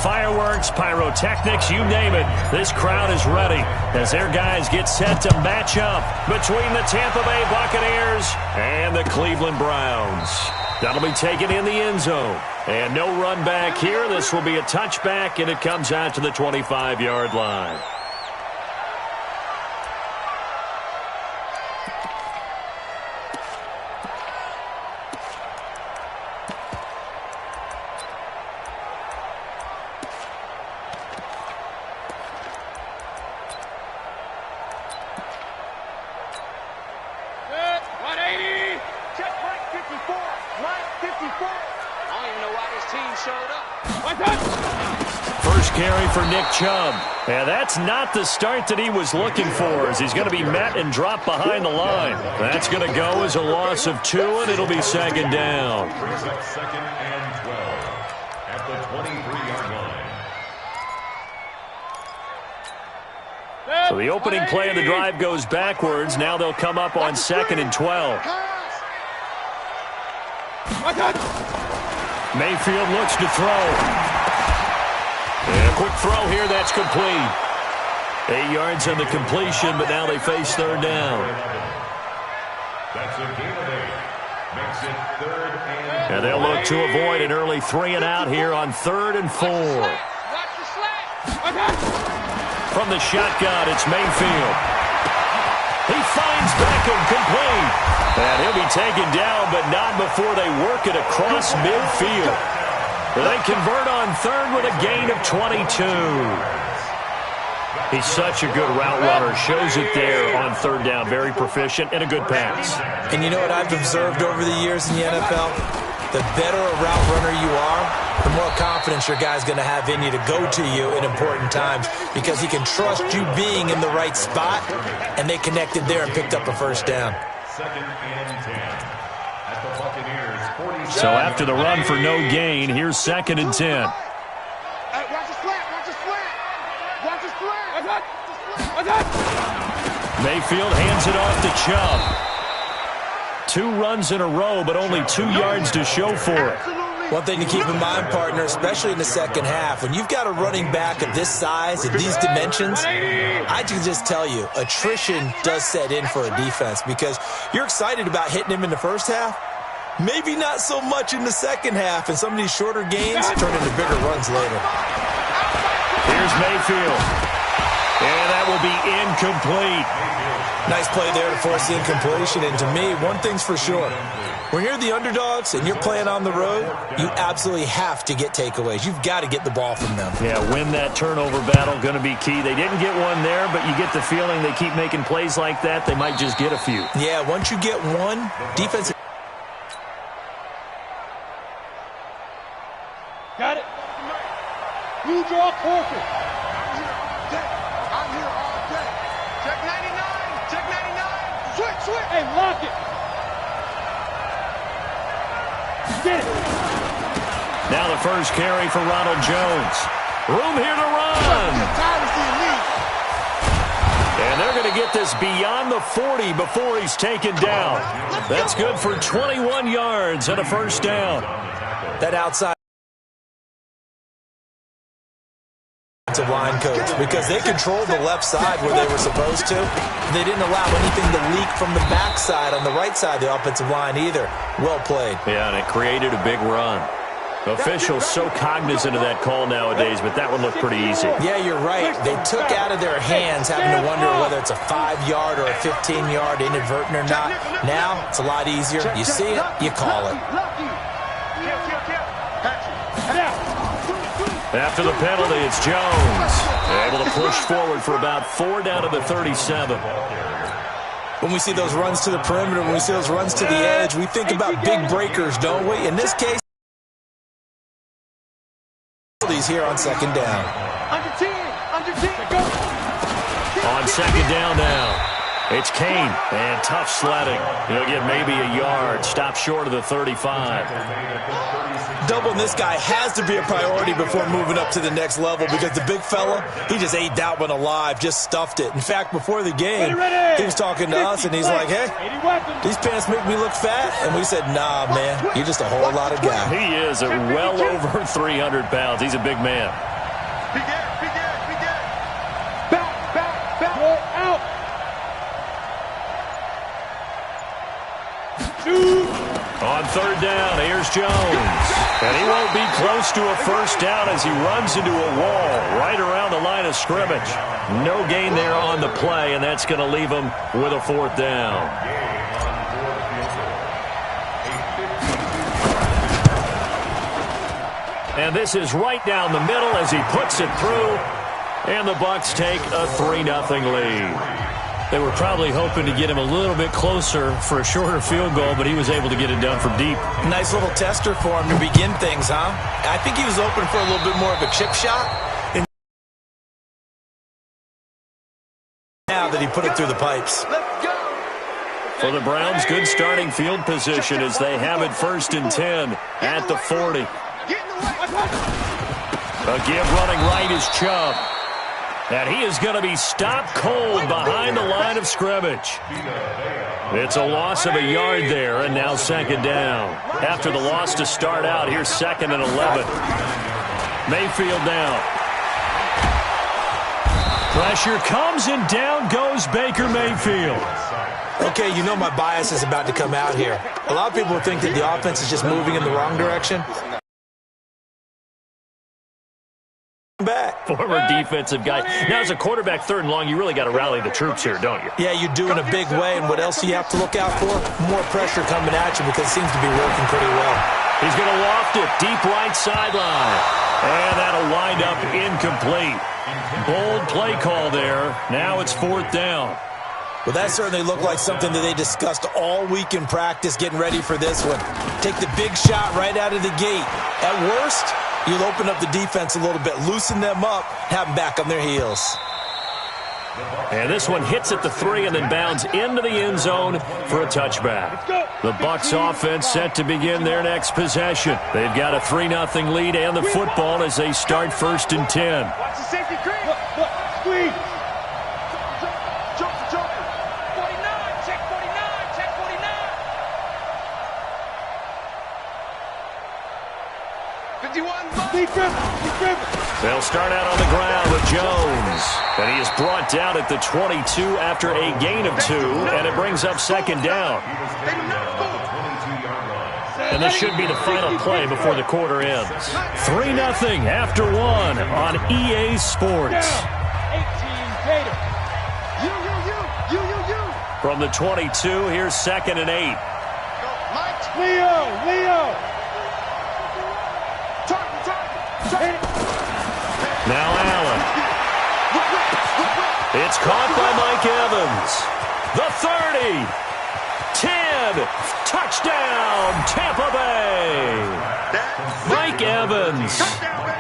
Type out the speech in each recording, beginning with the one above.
fireworks, pyrotechnics, you name it. This crowd is ready as their guys get set to match up between the Tampa Bay Buccaneers and the Cleveland Browns. That'll be taken in the end zone. And no run back here. This will be a touchback, and it comes out to the 25-yard line. First carry for Nick Chubb. And that's not the start that he was looking for, as he's going to be met and dropped behind the line. That's going to go as a loss of 2, and it'll be second down. Second and 12 at the 23-yard line. So the opening play of the drive goes backwards. Now they'll come up on 2nd and 12. Mayfield looks to throw. And a quick throw here, that's complete. 8 yards on the completion, but now they face third down. That's a gain of 8. Makes it 3rd and 4. And they'll look to avoid an early 3 and out here on 3rd and 4. From the shotgun, it's Mayfield. He finds Beckham complete. And he'll be taken down, but not before they work it across midfield. They convert on 3rd with a gain of 22. He's such a good route runner. Shows it there on 3rd down. Very proficient and a good pass. And you know what I've observed over the years in the NFL? The better a route runner you are, the more confidence your guy's going to have in you to go to you in important times, because he can trust you being in the right spot, and they connected there and picked up a first down. 2nd and 10 at the Buccaneers 47. So after the run for no gain, here's 2nd and 10. Watch the slant, watch the slant. Watch the slant. Mayfield hands it off to Chubb. 2 runs in a row, but only 2 yards to show for it. One thing to keep in mind, partner, especially in the second half, when you've got a running back of this size, of these dimensions, I can just tell you, attrition does set in for a defense, because you're excited about hitting him in the first half, maybe not so much in the second half, and some of these shorter gains turn into bigger runs later. Here's Mayfield. And that will be incomplete. Nice play there to force the incompletion, and to me, one thing's for sure. When you're the underdogs and you're playing on the road, you absolutely have to get takeaways. You've got to get the ball from them. Yeah, win that turnover battle, going to be key. They didn't get one there, but you get the feeling they keep making plays like that, they might just get a few. Yeah, once you get one, defense... Got it. You draw corker. I'm here all day. Check 99. Check 99. Switch. Hey, lock it. Get it. Now the first carry for Ronald Jones. Room here to run. And they're going to get this beyond the 40 before he's taken down. That's good for 21 yards and a first down. That outside line coach, because they controlled the left side where they were supposed to. They didn't allow anything to leak from the backside on the right side of the offensive line either. Well played. Yeah, and it created a big run. Officials so cognizant of that call nowadays, but that one looked pretty easy. Yeah, you're right. They took out of their hands having to wonder whether it's a 5-yard or a 15-yard inadvertent or not. Now, it's a lot easier. You see it, you call it. After the penalty, it's Jones. Able to push forward for about 4 down to the 37. When we see those runs to the perimeter, when we see those runs to the edge, we think about big breakers, don't we? In this case, he's here on second down. Under 10, go. On second down now. It's Kane, and tough sledding. He'll get maybe a yard, stop short of the 35. Doubling this guy has to be a priority before moving up to the next level, because the big fella, he just ate that one alive, just stuffed it. In fact, before the game, he was talking to us, and he's like, hey, these pants make me look fat. And we said, nah, man, you're just a whole lot of guy. He is at well over 300 pounds. He's a big man. Back. Go out. On third down, here's Jones. And he won't be close to a first down as he runs into a wall right around the line of scrimmage. No gain there on the play, and that's going to leave him with a fourth down. And this is right down the middle as he puts it through, and the Bucs take a 3-0 lead. They were probably hoping to get him a little bit closer for a shorter field goal, but he was able to get it done from deep. Nice little tester for him to begin things, huh? I think he was open for a little bit more of a chip shot. And now that he put it through the pipes. For the Browns, good starting field position as they have it 1st and 10 at the 40. A give running right is Chubb. And he is going to be stopped cold behind the line of scrimmage. It's a loss of a yard there, and now 2nd down. After the loss to start out, here's 2nd and 11. Mayfield down. Pressure comes, and down goes Baker Mayfield. Okay, you know my bias is about to come out here. A lot of people think that the offense is just moving in the wrong direction. Back. Former defensive guy. Now, as a quarterback, 3rd and long, you really got to rally the troops here, don't you? Yeah, you do in a big way. And what else do you have to look out for? More pressure coming at you because it seems to be working pretty well. He's going to loft it deep right sideline. And that'll wind up incomplete. Bold play call there. Now it's 4th down. Well, that certainly looked like something that they discussed all week in practice getting ready for this one. Take the big shot right out of the gate. At worst, you'll open up the defense a little bit, loosen them up, have them back on their heels. And this one hits at the 3 and then bounds into the end zone for a touchback. The Bucs offense set to begin their next possession. They've got a 3-0 lead and the football as they start 1st and 10. Watch the safety creep. Squeeze. Jump. 49. Check 49. Check 49. 51. They'll start out on the ground with Jones. And he is brought down at the 22 after a gain of 2. And it brings up 2nd down. And this should be the final play before the quarter ends. 3-0 after 1 on EA Sports. 18 Gator. You. From the 22, here's 2nd and 8. Leo. Now Allen. It's caught by Mike Evans. The 30. 10. Touchdown, Tampa Bay. Mike Evans.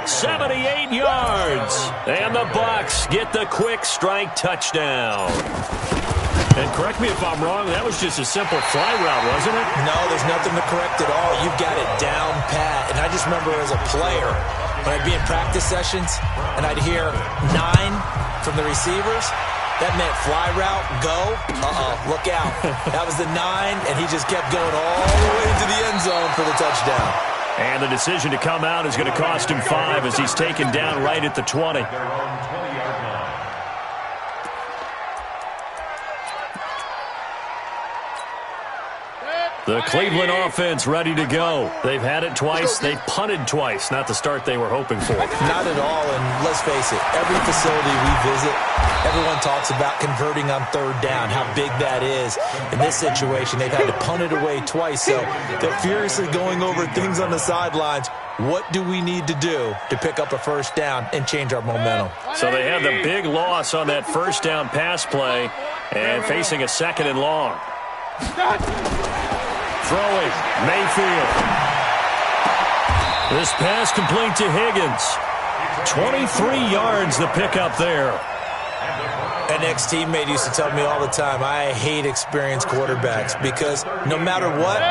78 yards. And the Bucs get the quick strike touchdown. And correct me if I'm wrong, that was just a simple fly route, wasn't it? No, there's nothing to correct at all. You've got it down pat. And I just remember as a player, when I'd be in practice sessions and I'd hear 9 from the receivers, that meant fly route, go. Look out. That was the 9, and he just kept going all the way to the end zone for the touchdown. And the decision to come out is going to cost him 5 as he's taken down right at the 20. The Cleveland offense ready to go. They've had it twice. They've punted twice. Not the start they were hoping for. Not at all, and let's face it, every facility we visit, everyone talks about converting on 3rd down, how big that is. In this situation, they've had to punt it away twice, so they're furiously going over things on the sidelines. What do we need to do to pick up a 1st down and change our momentum? So they have the big loss on that 1st down pass play and facing a 2nd and long. Throwing, Mayfield. This pass complete to Higgins. 23 yards the pickup there. An ex-teammate used to tell me all the time, I hate experienced quarterbacks because no matter what,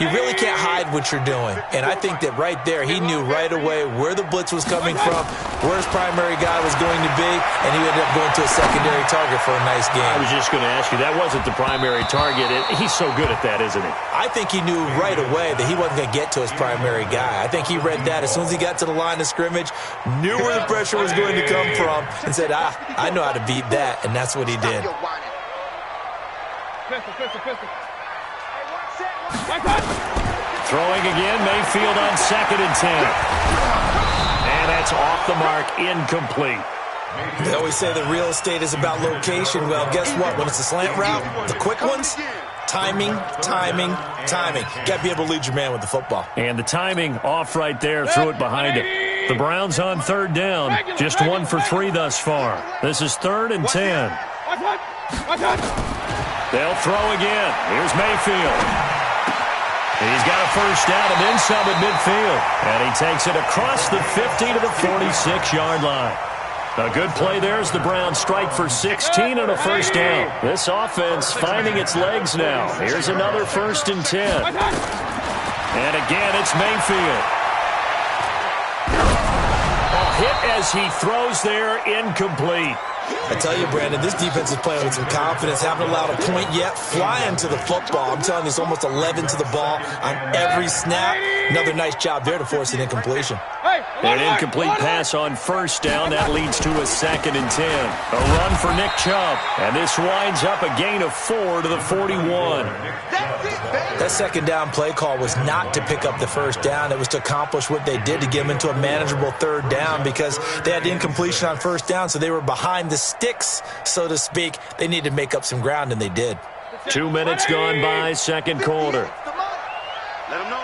You really can't hide what you're doing. And I think that right there, he knew right away where the blitz was coming from, where his primary guy was going to be, and he ended up going to a secondary target for a nice game. I was just going to ask you, that wasn't the primary target. He's so good at that, isn't he? I think he knew right away that he wasn't going to get to his primary guy. I think he read that as soon as he got to the line of scrimmage, knew where the pressure was going to come from, and said, I know how to beat that, and that's what he did. Throwing again, Mayfield on 2nd and 10. And that's off the mark, incomplete. They always say that real estate is about location. Well, guess what? When it's a slant route, the quick ones, timing. Got to be able to lead your man with the football. And the timing off right there, threw it behind him. The Browns on 3rd down, just 1 for 3 thus far. This is 3rd and 10. They'll throw again. Here's Mayfield. He's got a first down and then some at midfield. And he takes it across the 50 to the 46-yard line. A good play there as the Browns strike for 16 and a first down. This offense finding its legs now. Here's another 1st and 10. And again, it's Mayfield. Hit as he throws there, incomplete. I tell you, Brandon, this defense is playing with some confidence. Haven't allowed a point yet. Flying to the football. I'm telling you, it's almost 11 to the ball on every snap. Another nice job there to force an incompletion. An incomplete pass on 1st down. That leads to a 2nd and 10. A run for Nick Chubb. And this winds up a gain of 4 to the 41. That 2nd down play call was not to pick up the 1st down. It was to accomplish what they did to get them into a manageable 3rd down because they had incompletion on 1st down, so they were behind the sticks, so to speak. They needed to make up some ground, and they did. 2 minutes gone by, 2nd quarter. Let him know.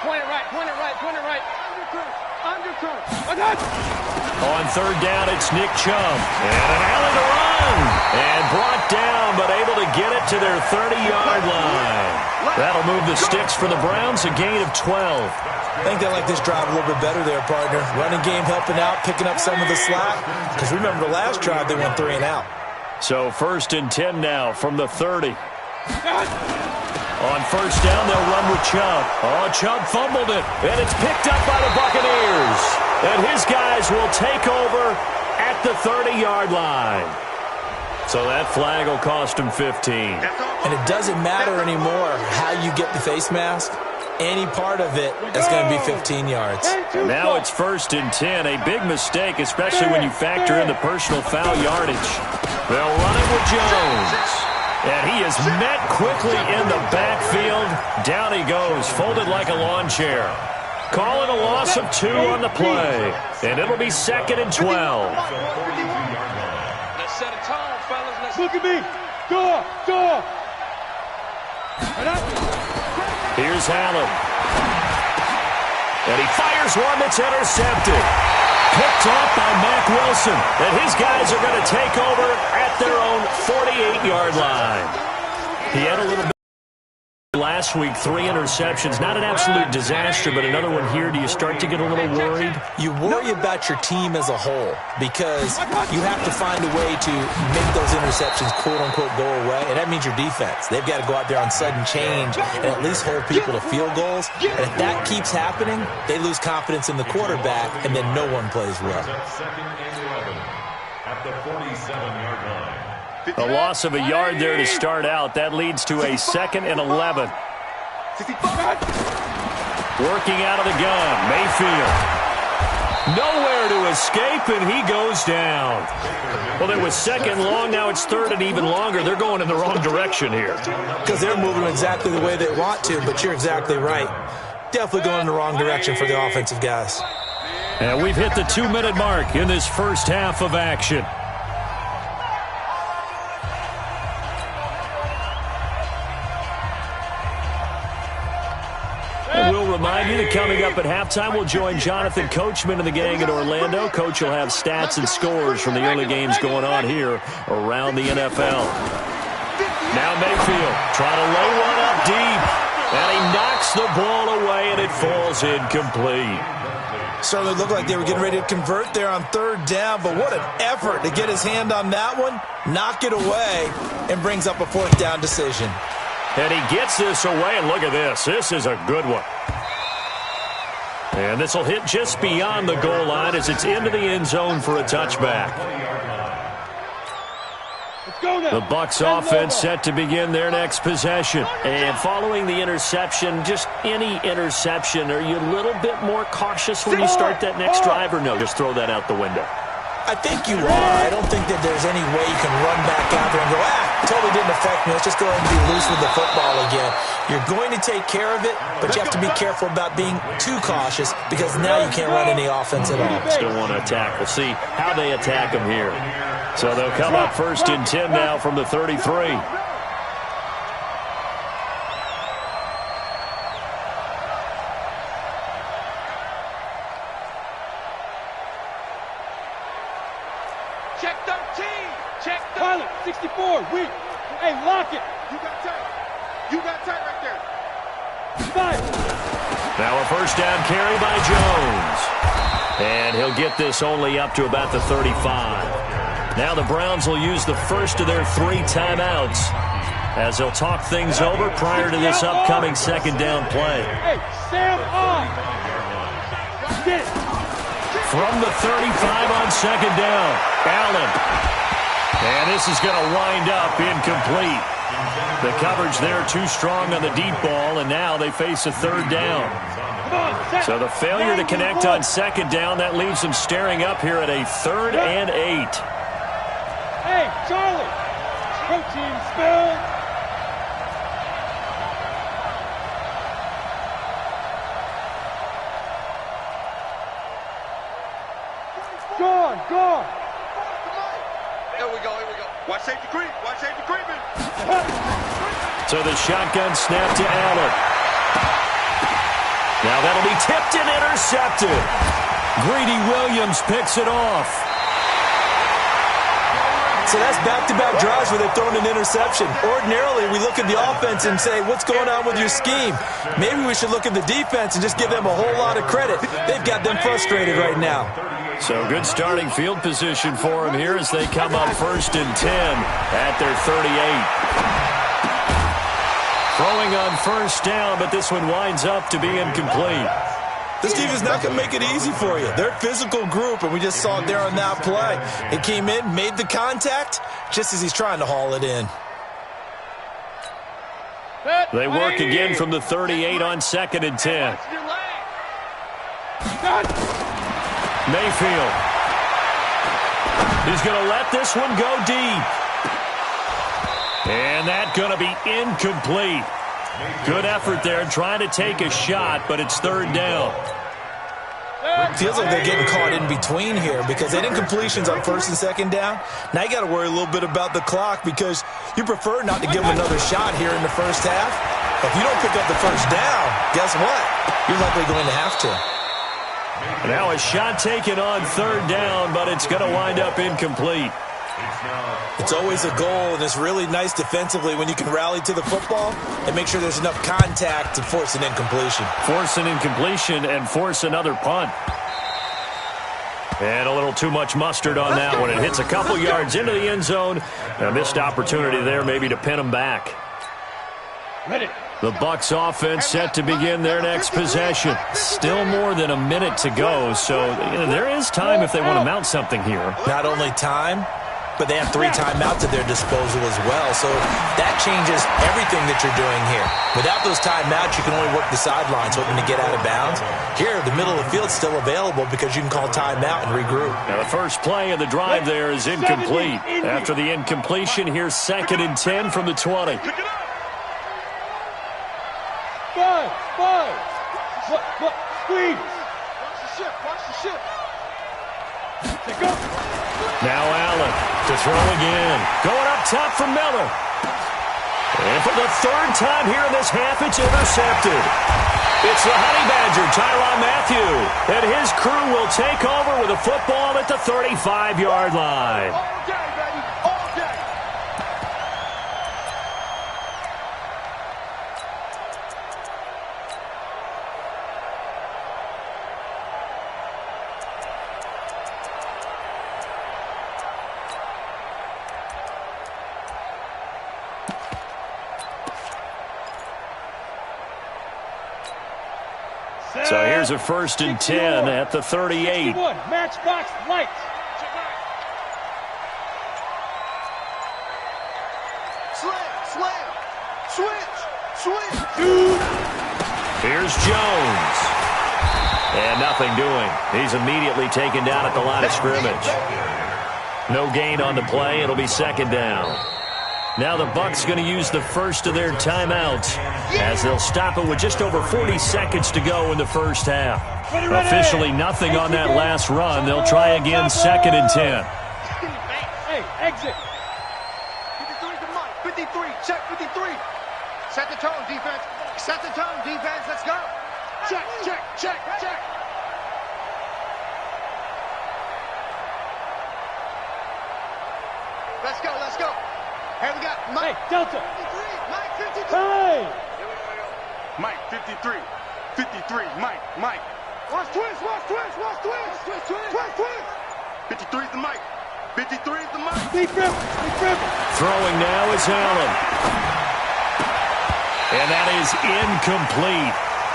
Point it right. Undercut. On 3rd down, it's Nick Chubb. And an alley to run. And brought down, but able to get it to their 30-yard line. That'll move the sticks for the Browns, a gain of 12. I think they like this drive a little bit better there, partner. Running game helping out, picking up some of the slack. Because remember, the last drive, they went 3 and out. So 1st and 10 now from the 30. On 1st down, they'll run with Chubb. Oh, Chubb fumbled it, and it's picked up by the Buccaneers. And his guys will take over at the 30-yard line. So that flag will cost him 15. And it doesn't matter anymore how you get the face mask. Any part of it is going to be 15 yards. And now it's 1st and 10. A big mistake, especially when you factor in the personal foul yardage. They'll run it with Jones. And he is met quickly in the backfield. Down he goes, folded like a lawn chair. Calling a loss of 2 on the play. And it'll be 2nd and 12. Let's set a tone, fellas. Look at me. Door. Here's Allen. And he fires one that's intercepted. Picked off by Mack Wilson. And his guys are going to take over at their own 48-yard line. He had a little bit last week, 3 interceptions. Not an absolute disaster, but another one here. Do you start to get a little worried? You worry about your team as a whole because you have to find a way to make those interceptions, quote-unquote, go away, and that means your defense. They've got to go out there on sudden change and at least hold people to field goals. And if that keeps happening, they lose confidence in the quarterback, and then no one plays well. At the 47-yard line. A loss of a yard there to start out. That leads to a 2nd and 11. Working out of the gun, Mayfield. Nowhere to escape, and he goes down. Well, it was 2nd long. Now it's 3rd and even longer. They're going in the wrong direction here. Because they're moving exactly the way they want to, but you're exactly right. Definitely going in the wrong direction for the offensive guys. And we've hit the 2-minute mark in this first half of action. We'll remind you that coming up at halftime, we'll join Jonathan Coachman and the gang in Orlando. Coach will have stats and scores from the early games going on here around the NFL. Now Mayfield trying to lay one up deep, and he knocks the ball away, and it falls incomplete. Certainly looked like they were getting ready to convert there on 3rd down, but what an effort to get his hand on that one, knock it away, and brings up a 4th down decision. And he gets this away, and look at this. This is a good one. And this will hit just beyond the goal line as it's into the end zone for a touchback. The Bucs offense set to begin their next possession. And following the interception, just any interception, are you a little bit more cautious when you start that next drive, or no? Just throw that out the window. I think you are. I don't think that there's any way you can run back out there and go, totally didn't affect me. Let's just go ahead and be loose with the football again. You're going to take care of it, but you have to be careful about being too cautious because now you can't run any offense at all. Still want to attack. We'll see how they attack them here. So they'll come up 1st and 10 now from the 33. Check 13. Check 13. 64. Weak. Hey, lock it. You got tight. You got tight right there. Five. Now a first down carry by Jones. And he'll get this only up to about the 35. Now the Browns will use the first of their 3 timeouts as they'll talk things over prior to this upcoming second down play. Hey, Sam on. From the 35 on second down, Allen. And this is going to wind up incomplete. The coverage there too strong on the deep ball, and now they face a 3rd down. So the failure to connect on second down, that leaves them staring up here at a 3rd and 8. Hey, Charlie. Protein spill. Gone. Here we go. Watch safety creep. Watch safety creeping. So the shotgun snap to Allen. Now that'll be tipped and intercepted. Greedy Williams picks it off. So that's back-to-back drives where they're throwing an interception. Ordinarily, we look at the offense and say, what's going on with your scheme? Maybe we should look at the defense and just give them a whole lot of credit. They've got them frustrated right now. So good starting field position for them here as they come up 1st and 10 at their 38. Throwing on first down, but this one winds up to be incomplete. This team is not going to make it easy for you. They're a physical group, and we just saw it there on that play. It came in, made the contact, just as he's trying to haul it in. They work again from the 38 on 2nd and 10. Mayfield. He's going to let this one go deep. And that's going to be incomplete. Good effort there trying to take a shot, but it's 3rd down. Feels like they're getting caught in between here because they didn't completions on 1st and 2nd down. Now you got to worry a little bit about the clock because you prefer not to give them another shot here in the first half. If you don't pick up the first down, guess what? You're likely going to have to. Now a shot taken on 3rd down, but it's going to wind up incomplete. It's always a goal, and it's really nice defensively when you can rally to the football and make sure there's enough contact to force an incompletion. Force an incompletion and force another punt. And a little too much mustard on that one. It hits a couple yards into the end zone. A missed opportunity there maybe to pin them back. The Bucs offense set to begin their next possession. Still more than a minute to go, so there is time if they want to mount something here. Not only time, but they have 3 timeouts at their disposal as well. So that changes everything that you're doing here. Without those timeouts, you can only work the sidelines hoping to get out of bounds. Here, the middle of the field's still available because you can call timeout and regroup. Now the first play of the drive there is incomplete. After the incompletion, here's 2nd and 10 from the 20. Five. Squeeze. Watch the ship. Take up. Now Allen to throw again. Going up top for Miller. And for the 3rd time here in this half, it's intercepted. It's the Honey Badger, Tyrann Mathieu. And his crew will take over with a football at the 35-yard line. All day, baby. All day. So here's a 1st and 10 at the 38. Matchbox lights. Slam. Switch. Here's Jones. And nothing doing. He's immediately taken down at the line of scrimmage. No gain on the play. It'll be 2nd down. Now the Bucs going to use the first of their timeouts as they'll stop it with just over 40 seconds to go in the first half. Officially nothing on that last run. They'll try again 2nd and 10. Hey, exit. 53 to Mike. 53. Check 53. Set the tone, defense. Set the tone, defense. Let's go. Check. Let's go. Here we got Mike. Hey, Delta. 53. Mike 53. Hey. Mike 53. 53. Mike. Watch twist. 53 is the Mike. 53 is the Mike. Big River. Throwing now is Allen. And that is incomplete.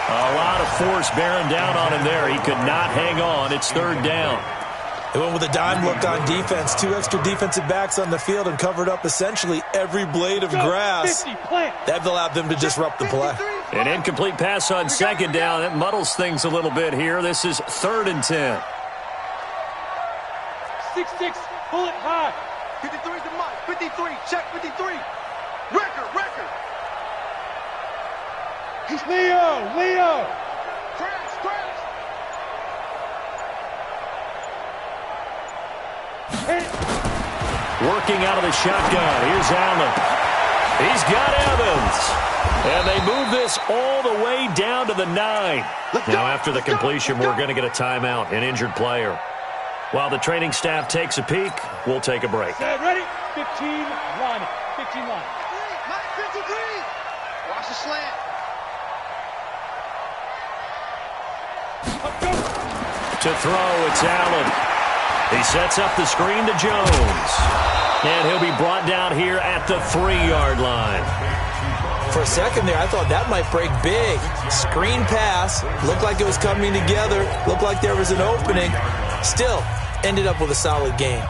A lot of force bearing down on him there. He could not hang on. It's 3rd down. They went with a dime look on defense. 2 extra defensive backs on the field and covered up essentially every blade of grass. That allowed them to disrupt the play. An incomplete pass on 2nd down. That muddles things a little bit here. This is 3rd and 10. 6-6, pull it high. 53 is the Mike. 53. Check 53. Record. He's Leo. Crash. Working out of the shotgun. Here's Allen. He's got Evans. And they move this all the way down to the 9. Now after the completion, we're going to get a timeout, an injured player. While the training staff takes a peek, we'll take a break. Set, ready? 15 line. 15 line. Mike 53. Watch the slant. To throw, it's Allen. He sets up the screen to Jones. And he'll be brought down here at the 3-yard line. For a second there, I thought that might break big. Screen pass. Looked like it was coming together. Looked like there was an opening. Still, ended up with a solid game.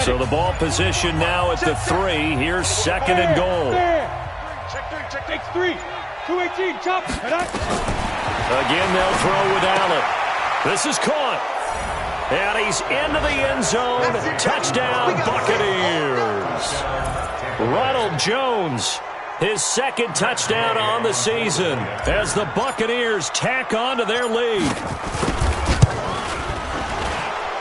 So the ball position now at the 3. Here's 2nd and goal. Check 3. 218, chop. Again, they'll throw with Allen. This is caught. And he's into the end zone. Touchdown, Buccaneers. Ronald Jones, his 2nd touchdown on the season as the Buccaneers tack on to their lead.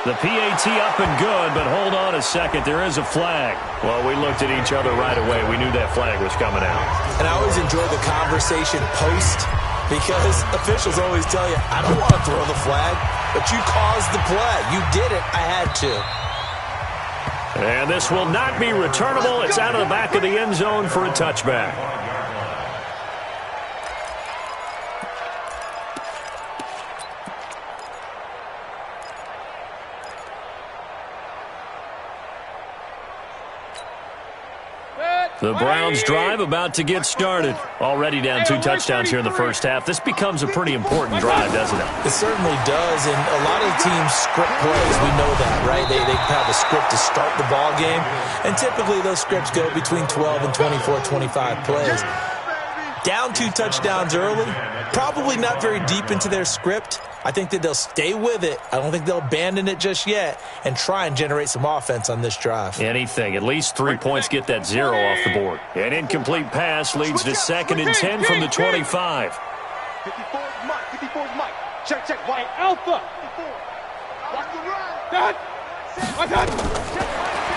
The PAT up and good, but hold on a second. There is a flag. Well, we looked at each other right away. We knew that flag was coming out. And I always enjoy the conversation post because officials always tell you, I don't want to throw the flag, but you caused the play. You did it. I had to. And this will not be returnable. It's out of the back of the end zone for a touchback. The Browns drive about to get started. Already down 2 touchdowns here in the first half. This becomes a pretty important drive, doesn't it? It certainly does, and a lot of teams script plays. We know that, right? They have a script to start the ball game, and typically those scripts go between 12 and 24, 25 plays. Down 2 touchdowns early, probably not very deep into their script. I think that they'll stay with it. I don't think they'll abandon it just yet and try and generate some offense on this drive. Anything. At least 3 points get that 0 off the board. An incomplete pass leads to 2nd and 10 from the 25. 54 is Mike. 54 is Mike. Check. White Alpha. 54. Watch the run. Done.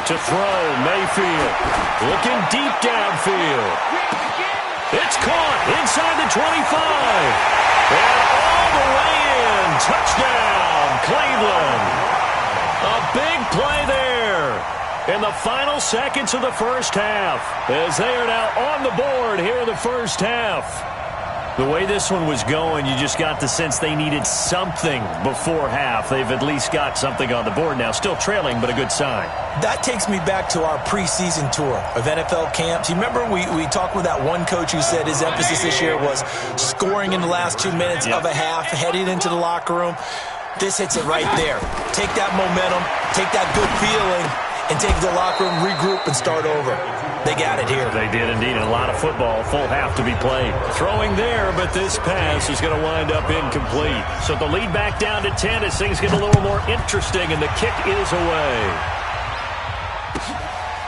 To throw, Mayfield. Looking deep downfield. It's caught inside the 25. And all the way in. Touchdown, Cleveland. A big play there. in the final seconds of the first half, as they are now on the board here in the first half. The way this one was going, you just got the sense they needed something before half. They've at least got something on the board now. Still trailing, but a good sign. That takes me back to our preseason tour of NFL camps. You remember we talked with that one coach who said his emphasis this year was scoring in the last 2 minutes of a half, heading into the locker room. This hits it right there. Take that momentum, take that good feeling, and take the locker room, regroup, and start over. They got it here. They did indeed, and a lot of football, full half to be played. Throwing there, but this pass is going to wind up incomplete. So the lead back down to 10 as things get a little more interesting, and the kick is away.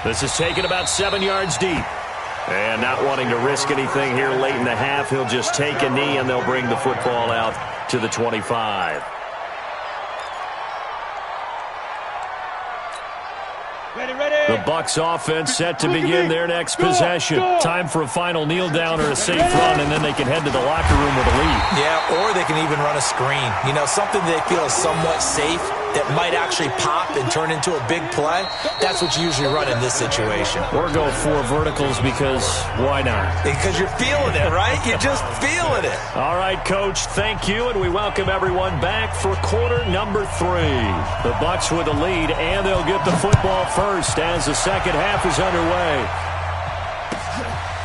This is taken about 7 yards deep. And not wanting to risk anything here late in the half, he'll just take a knee, and they'll bring the football out to the 25. The Bucs offense set to begin their next possession. Time for a final kneel down or a safe run, and then they can head to the locker room with a lead. Yeah, or they can even run a screen. You know, something they feel is somewhat safe that might actually pop and turn into a big play. That's what you usually run in this situation. Or go 4 verticals because why not? Because you're feeling it, right? You're just feeling it. All right, Coach, thank you, and we welcome everyone back for quarter number 3. The Bucs with the lead, and they'll get the football first as the second half is underway.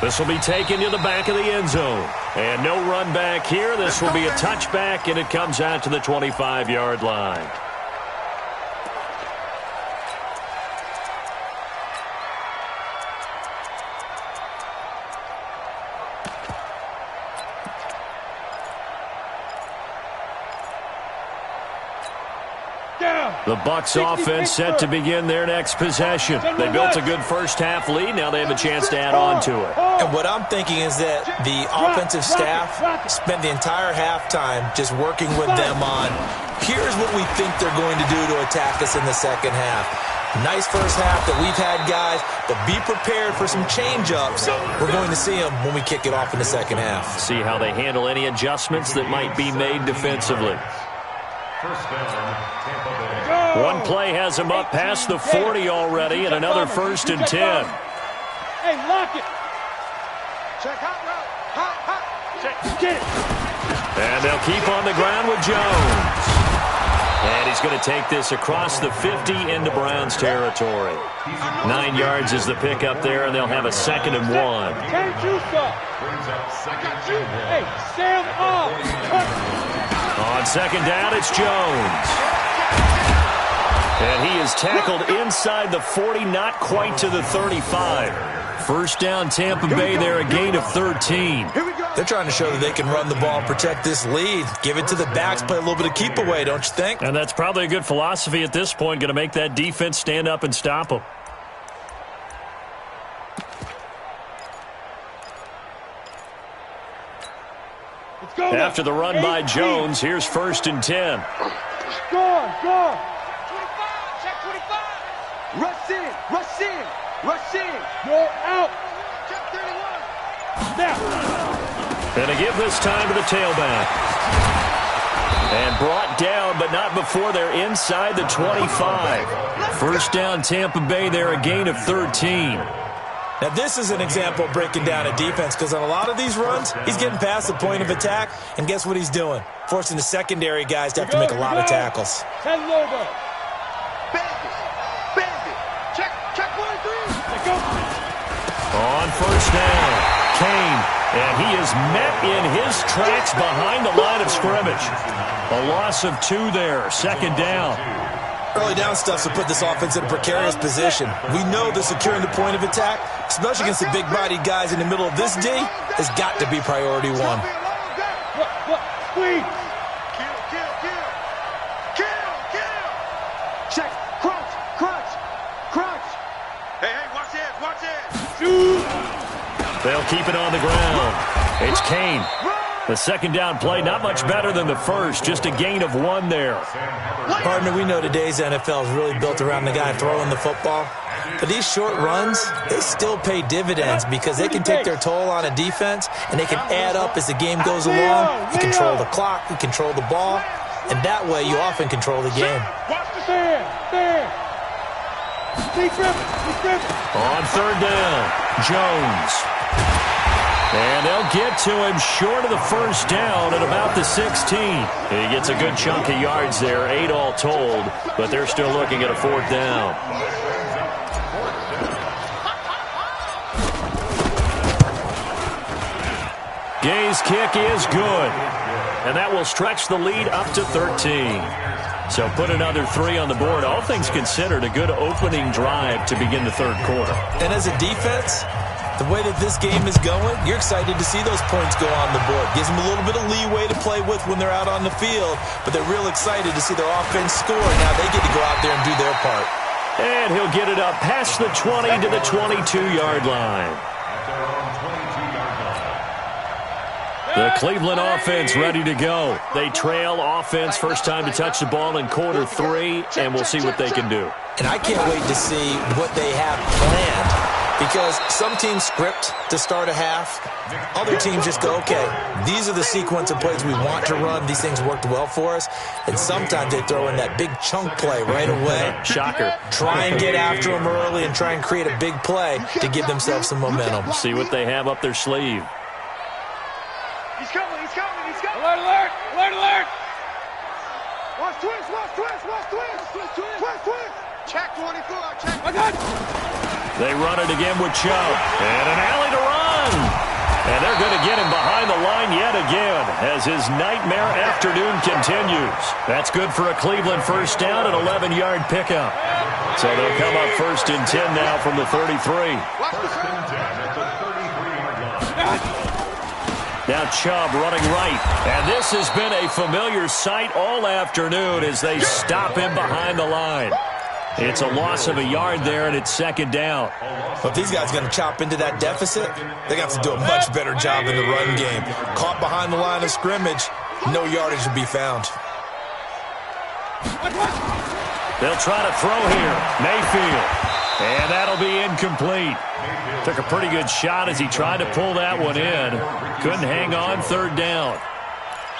This will be taken to the back of the end zone. And no run back here. This will be a touchback, and it comes out to the 25-yard line. The Bucs offense set to begin their next possession. They built a good first half lead. Now they have a chance to add on to it. And what I'm thinking is that the offensive staff spent the entire halftime just working with them on, here's what we think they're going to do to attack us in the second half. Nice first half that we've had, guys, but be prepared for some change-ups. We're going to see them when we kick it off in the second half. See how they handle any adjustments that might be made defensively. First down, Tampa Bay. One play has him up past the 40 already, and another 1st and 10. Hey, lock it. Check hot route. Hot. Check. Get it. And they'll keep on the ground with Jones. And he's going to take this across the 50 into Browns territory. 9 yards is the pickup there, and they'll have a 2nd and 1. Can't you stop? Hey, stand off. On 2nd down, it's Jones. And he is tackled inside the 40, not quite to the 35. First down, Tampa Bay there, a gain of 13. They're trying to show that they can run the ball and protect this lead. Give it to the backs, play a little bit of keep away, don't you think? And that's probably a good philosophy at this point, going to make that defense stand up and stop them. After the run by Jones, here's 1st and 10. Go. 25, check 25. Rush in. You're out. Check 31. Now. And a give this time to the tailback. And brought down, but not before they're inside the 25. First down, Tampa Bay there, a gain of 13. Now, this is an example of breaking down a defense because on a lot of these runs, he's getting past the point of attack, and guess what he's doing? Forcing the secondary guys to have to make a lot of tackles. Head logo. Bandit. Check 1-3. Let go. On 1st down, Kane, and he is met in his tracks behind the line of scrimmage. A loss of 2 there, 2nd down. Early down stuff to put this offense in a precarious position. We know that securing the point of attack, especially against the big-bodied guys in the middle of this D, has got to be priority 1. Squeeze. Kill. Check. Crunch. Hey, watch it. Shoot. They'll keep it on the ground. It's Kane. The 2nd down play, not much better than the first, just a gain of 1 there. Partner, we know today's NFL is really built around the guy throwing the football. But these short runs, they still pay dividends because they can take their toll on a defense, and they can add up as the game goes along. You control the clock, you control the ball, and that way you often control the game. Stand. On third down, Jones. And they'll get to him short of the first down at about the 16. He gets a good chunk of yards there, 8 all told, but they're still looking at a fourth down. Gay's kick is good, and that will stretch the lead up to 13. So put another 3 on the board. All things considered, a good opening drive to begin the third quarter. And as a defense, the way that this game is going, you're excited to see those points go on the board. Gives them a little bit of leeway to play with when they're out on the field, but they're real excited to see their offense score. Now they get to go out there and do their part. And he'll get it up past the 20 to the 22-yard line. The Cleveland offense ready to go. They trail offense first time to touch the ball in quarter 3, and we'll see what they can do. And I can't wait to see what they have planned, because some teams script to start a half. Other teams just go, okay, these are the sequence of plays we want to run. These things worked well for us. And sometimes they throw in that big chunk play right away. Shocker. Try and get after them early and try and create a big play to give themselves some momentum. See what they have up their sleeve. He's coming, he's coming, he's coming. Alert, alert, alert, alert. Watch twist, watch twist, watch twist. Twist, twist. Check 24, check. I got. They run it again with Chubb. And an alley to run. And they're going to get him behind the line yet again as his nightmare afternoon continues. That's good for a Cleveland first down and 11-yard pickup. So they'll come up first and 10 now from the 33. Watch the first and 10 at the 33-yard line. Now Chubb running right. And this has been a familiar sight all afternoon as they stop him behind the line. It's a loss of a yard there, and it's second down. But if these guys are going to chop into that deficit, they got to do a much better job in the run game. Caught behind the line of scrimmage, no yardage to be found. They'll try to throw here. Mayfield. And that'll be incomplete. Took a pretty good shot as he tried to pull that one in. Couldn't hang on, third down.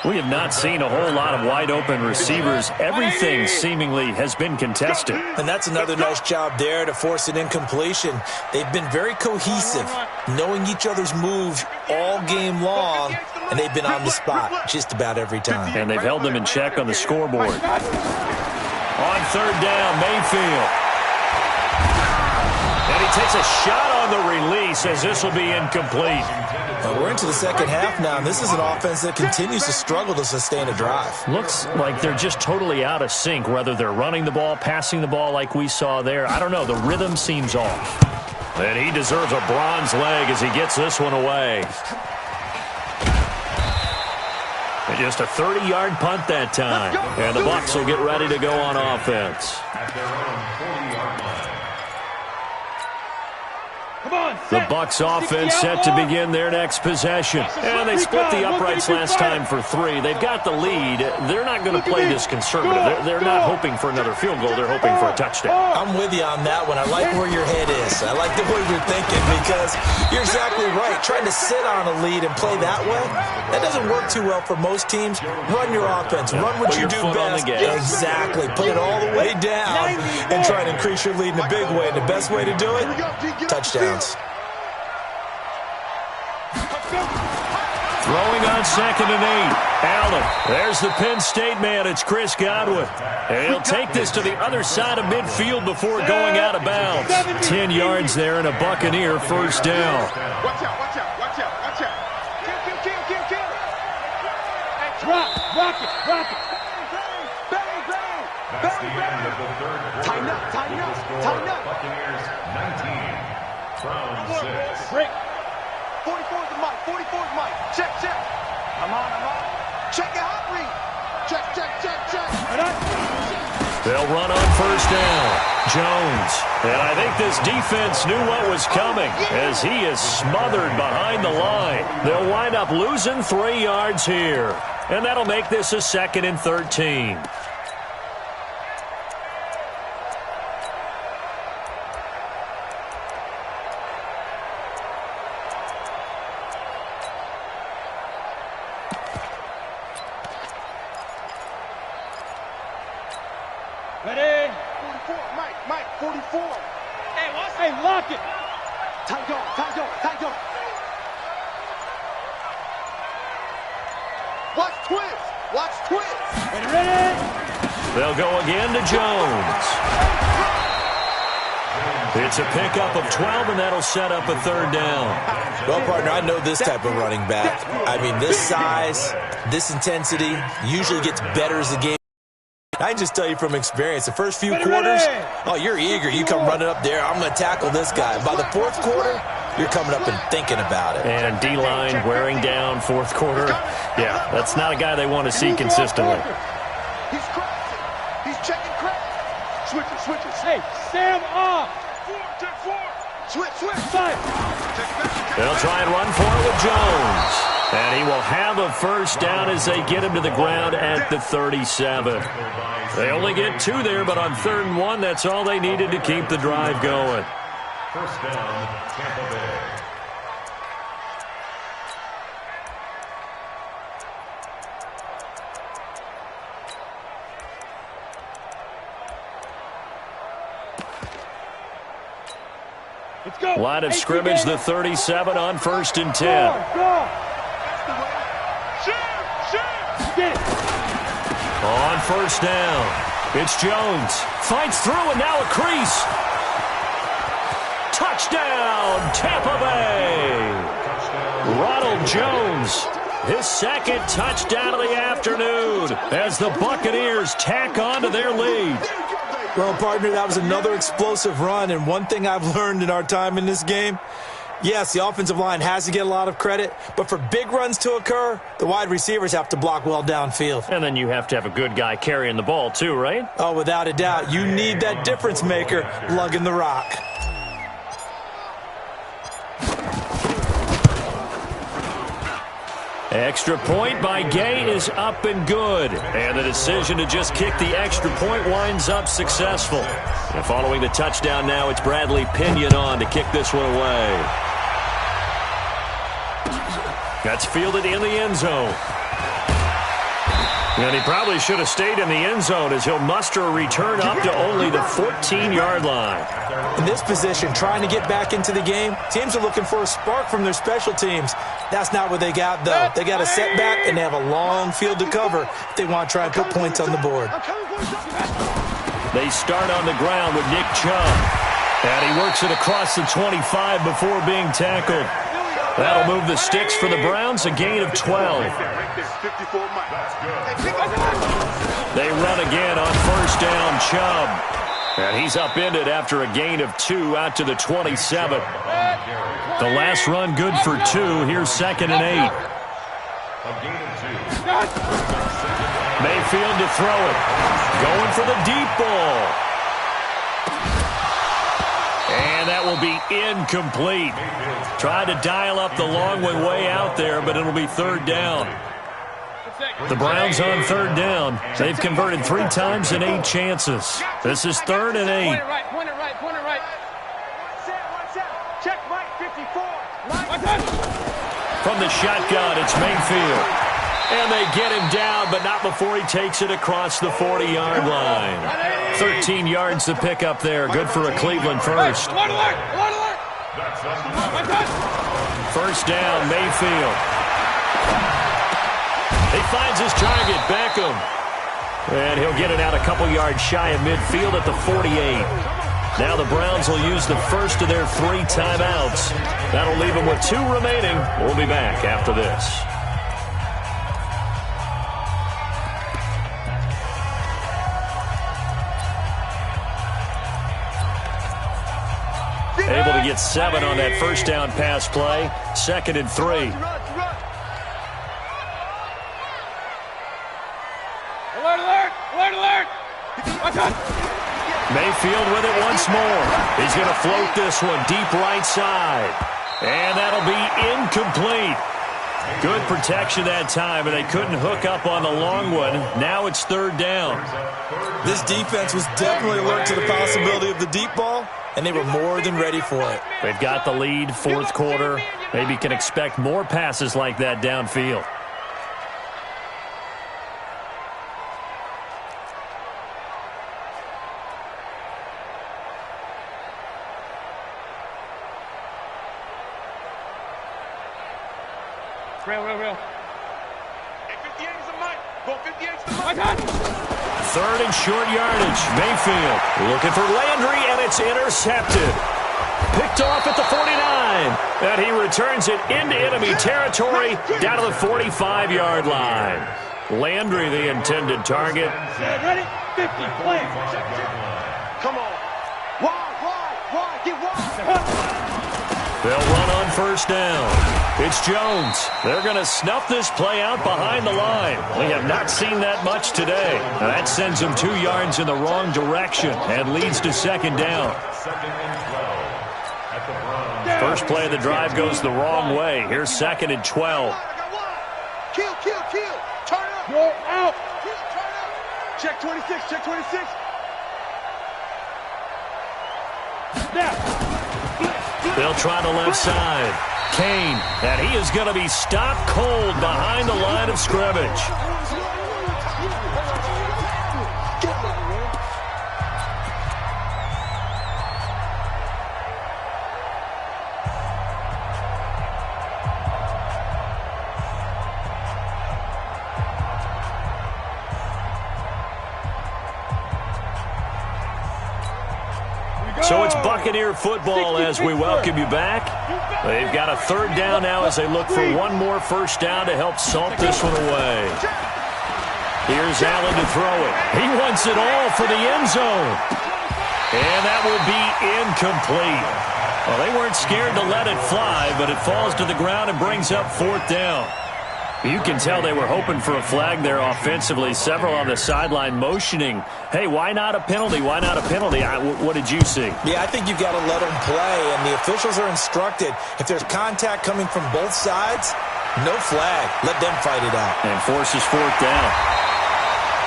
We have not seen a whole lot of wide-open receivers. Everything seemingly has been contested. And that's another nice job there to force an incompletion. They've been very cohesive, knowing each other's moves all game long, and they've been on the spot just about every time. And they've held them in check on the scoreboard. On third down, Mayfield. And he takes a shot on the release as this will be incomplete. We're into the second half now, and this is an offense that continues to struggle to sustain a drive. Looks like they're just totally out of sync, whether they're running the ball, passing the ball like we saw there. I don't know. The rhythm seems off. And he deserves a bronze leg as he gets this one away. And just a 30-yard punt that time. And the Bucs will get ready to go on offense. The Bucs offense set to begin their next possession. And they split the uprights last time for 3. They've got the lead. They're not going to play this conservative. They're not hoping for another field goal. They're hoping for a touchdown. I'm with you on that one. I like where your head is. I like the way you're thinking, because you're exactly right. Trying to sit on a lead and play that way, that doesn't work too well for most teams. Run your offense. Run what you do best. Exactly. Put it all the way down and try to increase your lead in a big way. And the best way to do it, touchdowns. Throwing on 2nd and 8. Allen. There's the Penn State man. It's Chris Godwin. And he'll take this to the other side of midfield before going out of bounds. 10 yards there and a Buccaneer first down. Watch out, watch out, watch out, watch out. Kill. Drop, rock it. Bang. That's the end of the third quarter. Tighten up. Buccaneers 19, Browns 6. Break. 44's the mic, 44's mic. Check. I'm on. Check your hot read. Check. They'll run on first down. Jones. And I think this defense knew what was coming as he is smothered behind the line. They'll wind up losing 3 yards here. And that'll make this a 2nd and 13. Ready? 44, Mike, 44. Hey, lock it. Tight dog, tight dog, tight dog. Watch twist. Watch twist. And ready. They'll go again to Jones. It's a pickup of 12, and that'll set up a third down. Well, partner, I know this type of running back. I mean, this size, this intensity usually gets better as the game. I can just tell you from experience, the first few quarters, oh, you're eager. You come running up there, I'm going to tackle this guy. By the fourth quarter, you're coming up and thinking about it. And D-line wearing down fourth quarter. Yeah, that's not a guy they want to see consistently. He's crossing. He's checking crack. Switches. Hey, Sam off. Switch. Five. They'll try and run for it with Jones. And he will have a first down as they get him to the ground at the 37. They only get 2 there, but on 3rd and 1, that's all they needed to keep the drive going. First down, Tampa Bay. Let's go. Line of scrimmage, the 37 on 1st and 10. Go. Get it. On 1st down, it's Jones. Fights through, and now a crease. Touchdown, Tampa Bay. Ronald Jones, his 2nd touchdown of the afternoon as the Buccaneers tack on to their lead. Well, partner, that was another explosive run, and one thing I've learned in our time in this game, yes, the offensive line has to get a lot of credit, but for big runs to occur, the wide receivers have to block well downfield. And then you have to have a good guy carrying the ball too, right? Oh, without a doubt. You need that difference maker lugging the rock. Extra point by Gay is up and good. And the decision to just kick the extra point winds up successful. And following the touchdown now, it's Bradley Pinion on to kick this one away. That's fielded in the end zone. And he probably should have stayed in the end zone as he'll muster a return up to only the 14-yard line. In this position, trying to get back into the game, teams are looking for a spark from their special teams. That's not what they got, though. They got a setback, and they have a long field to cover if they want to try and put points on the board. They start on the ground with Nick Chubb. And he works it across the 25 before being tackled. That'll move the sticks for the Browns, a gain of 12. They run again on 1st down, Chubb. And he's upended after a gain of 2 out to the 27. The last run good for 2. Here's 2nd and 8. Mayfield to throw it. Going for the deep ball. And that will be incomplete. Tried to dial up the long one way out there, but it'll be 3rd down. The Browns on 3rd down. They've converted 3 times in 8 chances. This is 3rd and 8. Point it right. Check right, 54. From the shotgun, it's Mayfield. And they get him down, but not before he takes it across the 40-yard line. 13 yards to pick up there. Good for a Cleveland first. Alert. 1st down, Mayfield. He finds his target, Beckham. And he'll get it out a couple yards shy of midfield at the 48. Now the Browns will use the first of their 3 timeouts. That'll leave them with 2 remaining. We'll be back after this. Able to get 7 on that 1st down pass play. 2nd and 3. Alert. Mayfield with it once more. He's going to float this one deep right side. And that'll be incomplete. Good protection that time, and they couldn't hook up on the long one. Now it's 3rd down. This defense was definitely alert to the possibility of the deep ball, and they were more than ready for it. They've got the lead, 4th quarter. Maybe can expect more passes like that downfield. Real. Hey, 58's the mic. Go 58's the mic. I got it. Third and short yardage. Mayfield looking for Landry, and it's intercepted. Picked off at the 49. And he returns it into enemy territory down to the 45-yard line. Landry, the intended target. Ready? 50. Play. Come on. Wide. Get wide. They'll run on first down. It's Jones. They're going to snuff this play out behind the line. We have not seen that much today. Now that sends them 2 yards in the wrong direction and leads to second down. First play of the drive goes the wrong way. Here's second and 12. Kill. Turn up. Go out. Kill, turn up. Check 26. Snap. They'll try the left side. Kane, and he is going to be stopped cold behind the line of scrimmage. So it's Buccaneer football as we welcome you back. They've got a third down now as they look for one more first down to help salt this one away. Here's Allen to throw it. He wants it all for the end zone. And that will be incomplete. Well, they weren't scared to let it fly, but it falls to the ground and brings up fourth down. You can tell they were hoping for a flag there offensively. Several on the sideline motioning, hey, why not a penalty? Why not a penalty? What did you see? Yeah, I think you've got to let them play, and the officials are instructed. If there's contact coming from both sides, no flag. Let them fight it out. And forces fourth down.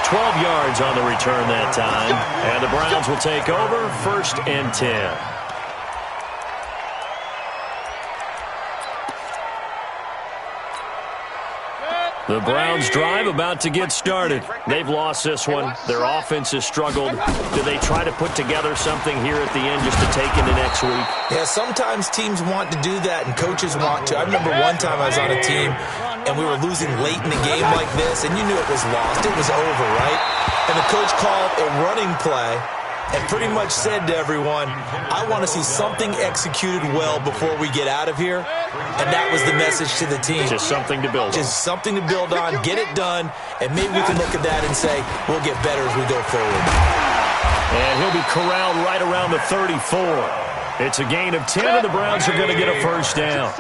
12 yards on the return that time. And the Browns will take over, first and 10. The Browns drive about to get started. They've lost this one. Their offense has struggled. Do they try to put together something here at the end just to take into next week? Yeah, sometimes teams want to do that and coaches want to. I remember one time I was on a team and we were losing late in the game like this, and you knew it was lost. It was over, right? And the coach called a running play and pretty much said to everyone, I want to see something executed well before we get out of here. And that was the message to the team. Just something to build on. Just something to build on, get it done, and maybe we can look at that and say, we'll get better as we go forward. And he'll be corralled right around the 34. It's a gain of 10, and the Browns are going to get a first down.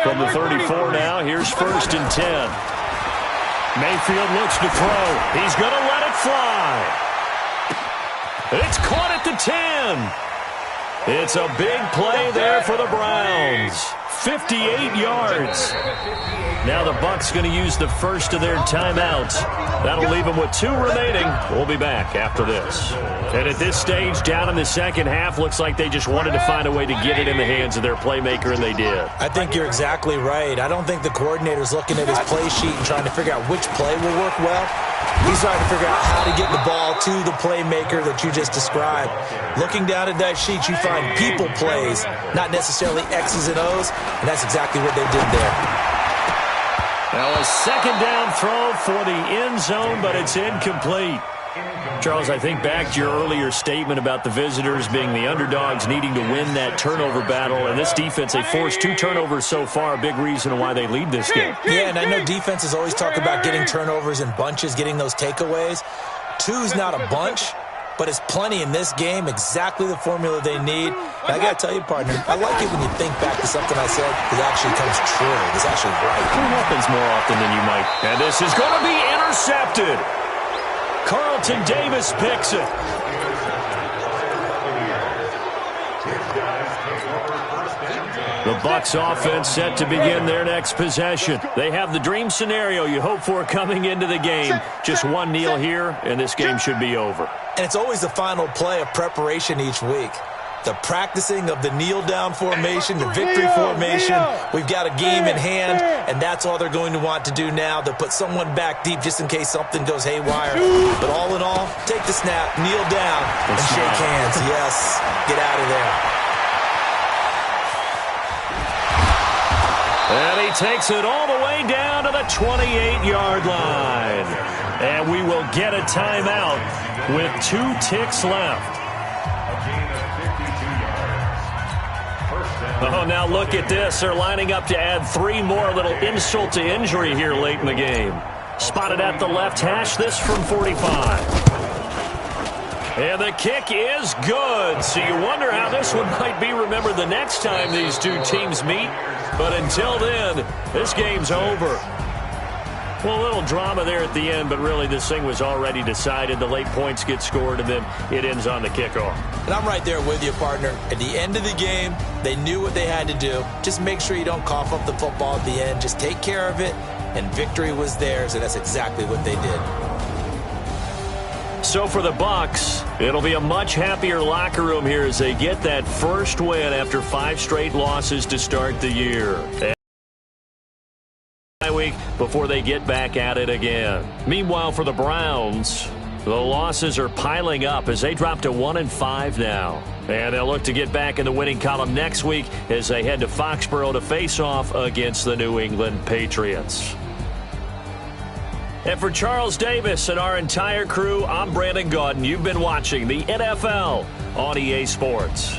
From the 34 now, here's first and 10. Mayfield looks to throw. He's going to let it fly. It's caught at the 10. It's a big play there for the Browns. 58 yards. Now the Bucs going to use the first of their timeouts. That'll leave them with 2 remaining. We'll be back after this. And at this stage, down in the second half, looks like they just wanted to find a way to get it in the hands of their playmaker, and they did. I think you're exactly right. I don't think the coordinator's looking at his play sheet and trying to figure out which play will work well. He's trying to figure out how to get the ball to the playmaker that you just described. Looking down at that sheet, you find people plays, not necessarily X's and O's, and that's exactly what they did there. Now a second down throw for the end zone, but it's incomplete. Charles, I think back to your earlier statement about the visitors being the underdogs needing to win that turnover battle. And this defense, they forced 2 turnovers so far, a big reason why they lead this game. Yeah, and I know defenses always talk about getting turnovers in bunches, getting those takeaways. 2's not a bunch, but it's plenty in this game, exactly the formula they need. And I got to tell you, partner, I like it when you think back to something I said that actually comes true. It's actually right. It happens more often than you might. And this is going to be intercepted. Carlton Davis picks it. The Bucs offense set to begin their next possession. They have the dream scenario you hope for coming into the game. Just one kneel here, and this game should be over. And it's always the final play of preparation each week. The practicing of the kneel-down formation, the victory formation. We've got a game in hand, and that's all they're going to want to do now. They'll put someone back deep just in case something goes haywire. But all in all, take the snap, kneel down, and shake hands. Yes, get out of there. And he takes it all the way down to the 28-yard line. And we will get a timeout with 2 ticks left. Oh, now look at this. They're lining up to add 3 more. A little insult to injury here late in the game. Spotted at the left hash, this from 45. And the kick is good. So you wonder how this one might be remembered the next time these two teams meet. But until then, this game's over. Well, a little drama there at the end, but really this thing was already decided. The late points get scored, and then it ends on the kickoff. And I'm right there with you, partner. At the end of the game, they knew what they had to do. Just make sure you don't cough up the football at the end. Just take care of it, and victory was theirs, and that's exactly what they did. So for the Bucs, it'll be a much happier locker room here as they get that first win after 5 straight losses to start the year. Week before they get back at it again. Meanwhile, for the Browns, the losses are piling up as they drop to 1-5 now. And they'll look to get back in the winning column next week as they head to Foxborough to face off against the New England Patriots. And for Charles Davis and our entire crew, I'm Brandon Gaudin. You've been watching the NFL on EA Sports.